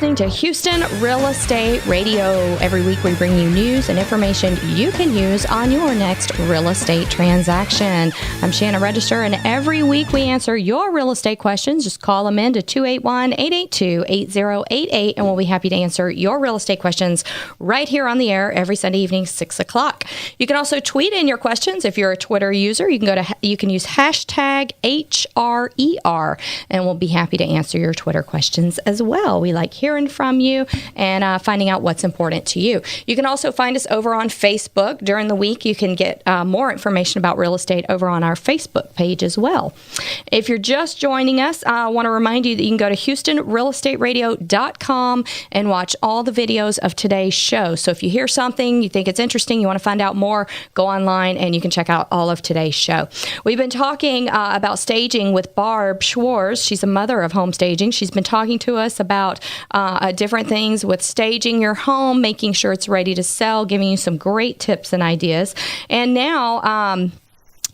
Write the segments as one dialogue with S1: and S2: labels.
S1: listening to Houston Real Estate Radio. Every week we bring you news and information you can use on your next real estate transaction. I'm Shanna Register, and every week we answer your real estate questions. Just call them in to 281-882-8088, and we'll be happy to answer your real estate questions right here on the air every Sunday evening, 6 o'clock. You can also tweet in your questions. If you're a Twitter user, you can use hashtag HRER, and we'll be happy to answer your Twitter questions as well. We like hearing from you and finding out what's important to you. You can also find us over on Facebook. During the week, you can get more information about real estate over on our Facebook page as well. If you're just joining us, I want to remind you that you can go to HoustonRealEstateRadio.com and watch all the videos of today's show. So if you hear something, you think it's interesting, you want to find out more, go online and you can check out all of today's show. We've been talking about staging with Barb Schwartz. She's a mother of home staging. She's been talking to us about different things with staging your home, making sure it's ready to sell, giving you some great tips and ideas. And now,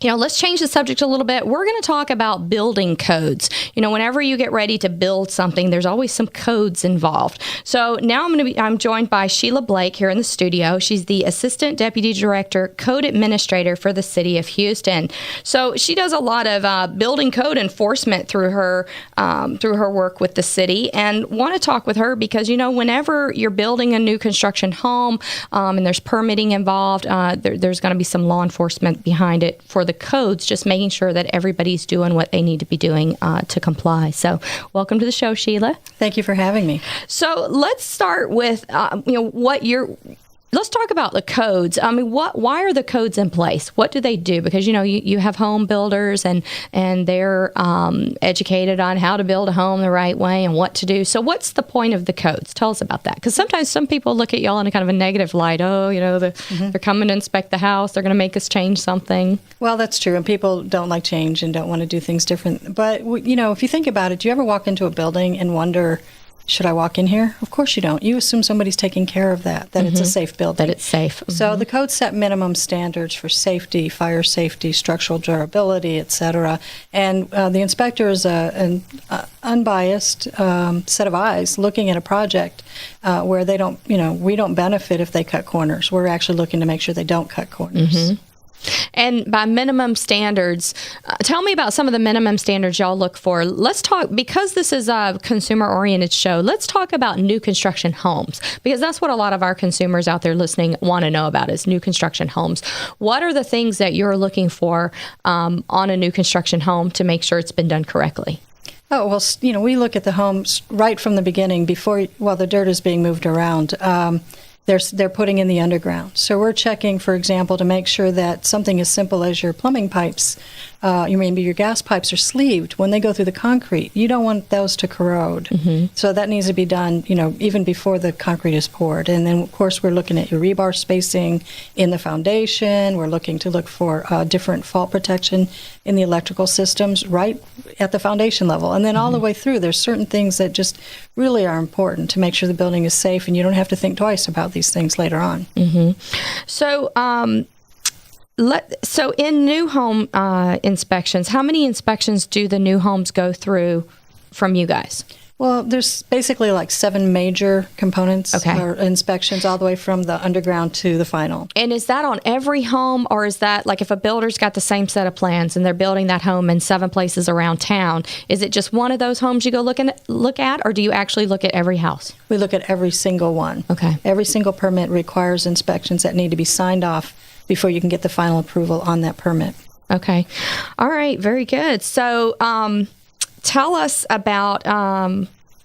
S1: let's change the subject a little bit. We're going to talk about building codes. Whenever you get ready to build something, there's always some codes involved. So now I'm joined by Sheila Blake here in the studio. She's the Assistant Deputy Director, Code Administrator for the City of Houston. So she does a lot of building code enforcement through her work with the city, and want to talk with her because, whenever you're building a new construction home and there's permitting involved, there's going to be some law enforcement behind it for the codes, just making sure that everybody's doing what they need to be doing to comply. So welcome to the show, Sheila.
S2: Thank you for having me.
S1: So let's start with, let's talk about the codes. Why are the codes in place? What do they do? Because, you have home builders and they're educated on how to build a home the right way and what to do. So what's the point of the codes? Tell us about that. Because sometimes some people look at y'all in a kind of a negative light. Oh, they're coming to inspect the house. They're going to make us change something.
S2: Well, that's true. And people don't like change and don't want to do things different. But, if you think about it, do you ever walk into a building and wonder, should I walk in here? Of course you don't. You assume somebody's taking care of that it's a safe building.
S1: That it's safe.
S2: So the code set minimum standards for safety, fire safety, structural durability, etc. And the inspector is an unbiased set of eyes looking at a project where they don't, we don't benefit if they cut corners. We're actually looking to make sure they don't cut corners.
S1: Mm-hmm. And by minimum standards, tell me about some of the minimum standards y'all look for. Let's talk, because this is a consumer-oriented show, let's talk about new construction homes, because that's what a lot of our consumers out there listening want to know about is new construction homes. What are the things that you're looking for on a new construction home to make sure it's been done correctly?
S2: Oh, well, we look at the homes right from the beginning while the dirt is being moved around. They're putting in the underground. So we're checking, for example, to make sure that something as simple as your plumbing pipes, maybe your gas pipes are sleeved when they go through the concrete. You don't want those to corrode. Mm-hmm. So that needs to be done, even before the concrete is poured. And then, of course, we're looking at your rebar spacing in the foundation. We're looking to look for different fault protection in the electrical systems right at the foundation level. And then all the way through, there's certain things that just really are important to make sure the building is safe, and you don't have to think twice about these things later on.
S1: Mm-hmm. So, so in new home inspections, how many inspections do the new homes go through from you guys?
S2: Well, there's basically like 7 major components or inspections all the way from the underground to the final. And
S1: is that on every home, or is that like if a builder's got the same set of plans and they're building that home in 7 places around town, is it just one of those homes you go look at, or do you actually look at every house?
S2: We look at every single one. Okay. Every single permit requires inspections that need to be signed off before you can get the final approval on that permit.
S1: Okay. All right. Very good. So, tell us about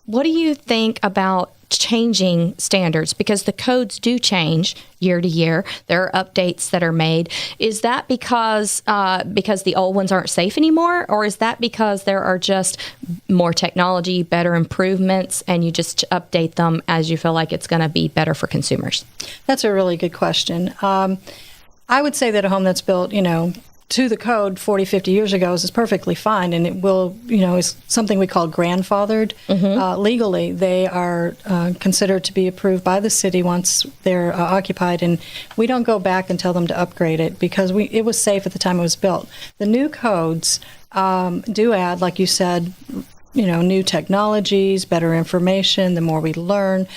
S1: what do you think about changing standards? Because the codes do change year to year. There are updates that are made. Is that because the old ones aren't safe anymore, or is that because there are just more technology, better improvements, and you just update them as you feel like it's going to be better for consumers?
S2: That's a really good question. I would say that a home that's built, to the code 40, 50 years ago is perfectly fine, and it will, is something we call grandfathered. Mm-hmm. Legally, they are considered to be approved by the city once they're occupied, and we don't go back and tell them to upgrade it because it was safe at the time it was built. The new codes do add, like you said, new technologies, better information, the more we learn.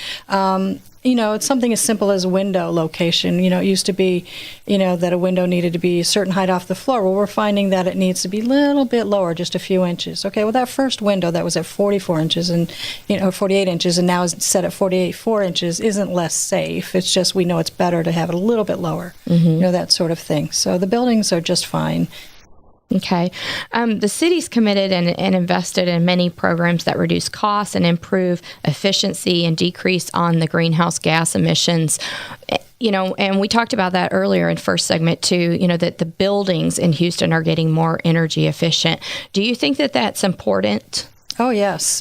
S2: It's something as simple as window location. It used to be, that a window needed to be a certain height off the floor. Well, we're finding that it needs to be a little bit lower, just a few inches. Okay, well, that first window that was at 44 inches and, 48 inches and now is set at 4 inches isn't less safe. It's just we know it's better to have it a little bit lower, that sort of thing. So the buildings are just fine.
S1: Okay. The city's committed and invested in many programs that reduce costs and improve efficiency and decrease on the greenhouse gas emissions. And we talked about that earlier in first segment too, that the buildings in Houston are getting more energy efficient. Do you think that that's important?
S2: Oh, yes.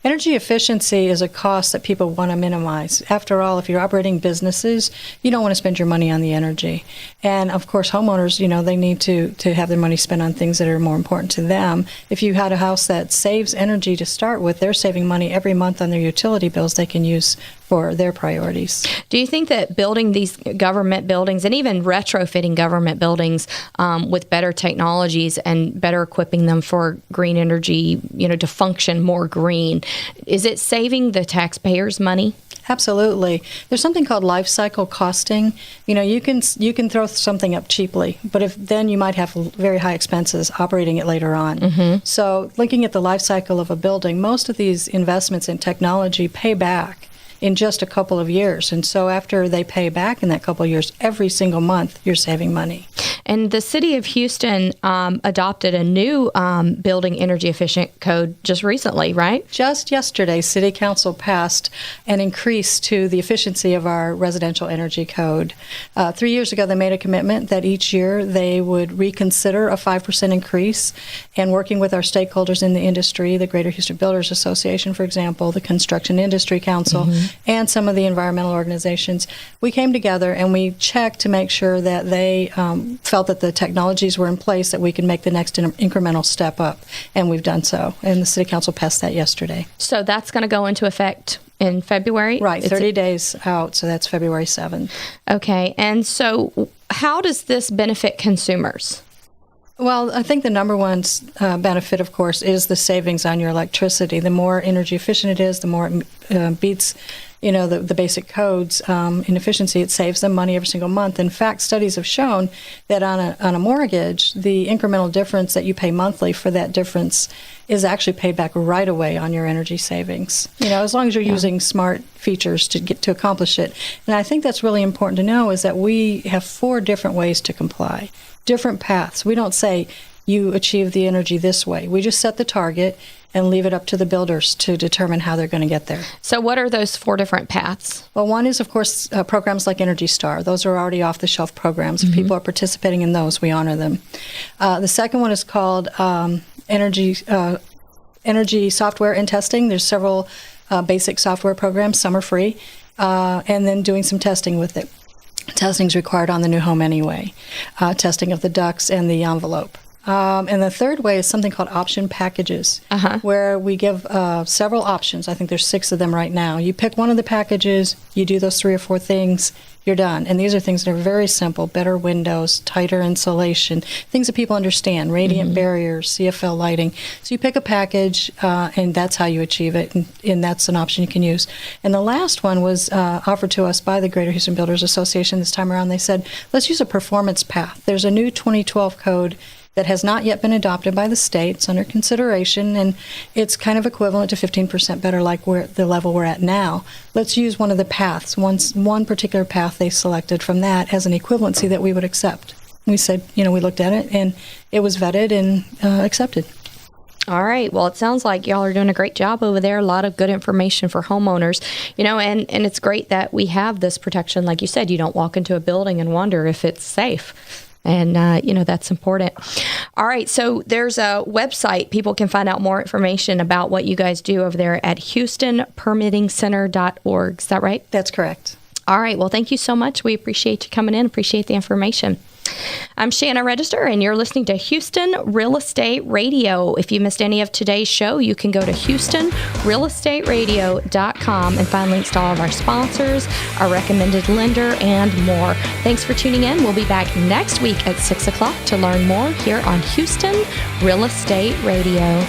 S2: Energy efficiency is a cost that people want to minimize. After all, if you're operating businesses, you don't want to spend your money on the energy. And of course, homeowners, they need to have their money spent on things that are more important to them. If you had a house that saves energy to start with, they're saving money every month on their utility bills they can use for their priorities.
S1: Do you think that building these government buildings and even retrofitting government buildings with better technologies and better equipping them for green energy, to function more green, is it saving the taxpayers money?
S2: Absolutely. There's something called life cycle costing. You can throw something up cheaply, but then you might have very high expenses operating it later on. So looking at the life cycle of a building, most of these investments in technology pay back in just a couple of years. And so after they pay back in that couple of years, every single month you're saving money.
S1: And the city of Houston adopted a new building energy efficient code just recently, right?
S2: Just yesterday, City Council passed an increase to the efficiency of our residential energy code. 3 years ago, they made a commitment that each year they would reconsider a 5% increase. And working with our stakeholders in the industry, the Greater Houston Builders Association, for example, the Construction Industry Council, and some of the environmental organizations, we came together and we checked to make sure that they felt that the technologies were in place that we could make the next incremental step up, and we've done so. And the City Council passed that yesterday.
S1: So that's going to go into effect in February?
S2: Right, 30 days out, so that's February 7th.
S1: Okay, and so how does this benefit consumers?
S2: Well, I think the number one benefit, of course, is the savings on your electricity. The more energy efficient it is, the more it beats the basic codes in efficiency. It saves them money every single month. In fact, studies have shown that on a mortgage, the incremental difference that you pay monthly for that difference is actually paid back right away on your energy savings. As long as you're using smart features to accomplish it. And I think that's really important to know is that we have 4 different ways to comply, different paths. We don't say you achieve the energy this way. We just set the target and leave it up to the builders to determine how they're going to get there.
S1: So what are those 4 different paths?
S2: Well, one is, of course, programs like Energy Star. Those are already off-the-shelf programs. If people are participating in those, we honor them. The second one is called energy software and testing. There's several basic software programs. Some are free. And then doing some testing with it. Testing is required on the new home anyway. Testing of the ducts and the envelope. And the third way is something called option packages, where we give several options. I think there's 6 of them right now. You pick one of the packages, you do those 3 or 4 things, you're done. And these are things that are very simple: better windows, tighter insulation, things that people understand, radiant barriers, CFL lighting. So you pick a package, and that's how you achieve it, and that's an option you can use. And the last one was offered to us by the Greater Houston Builders Association this time around. They said, let's use a performance path. There's a new 2012 code that has not yet been adopted by the state. It's under consideration, and it's kind of equivalent to 15% better like the level we're at now. Let's use one of the paths, one particular path they selected from that as an equivalency that we would accept. We said, we looked at it, and it was vetted and accepted.
S1: All right. Well, it sounds like y'all are doing a great job over there. A lot of good information for homeowners, and it's great that we have this protection. Like you said, you don't walk into a building and wonder if it's safe. And, that's important. All right. So there's a website. People can find out more information about what you guys do over there at HoustonPermittingCenter.org. Is that right?
S2: That's correct.
S1: All right. Well, thank you so much. We appreciate you coming in. Appreciate the information. I'm Shanna Register, and you're listening to Houston Real Estate Radio. If you missed any of today's show, you can go to HoustonRealEstateRadio.com and find links to all of our sponsors, our recommended lender, and more. Thanks for tuning in. We'll be back next week at 6 o'clock to learn more here on Houston Real Estate Radio.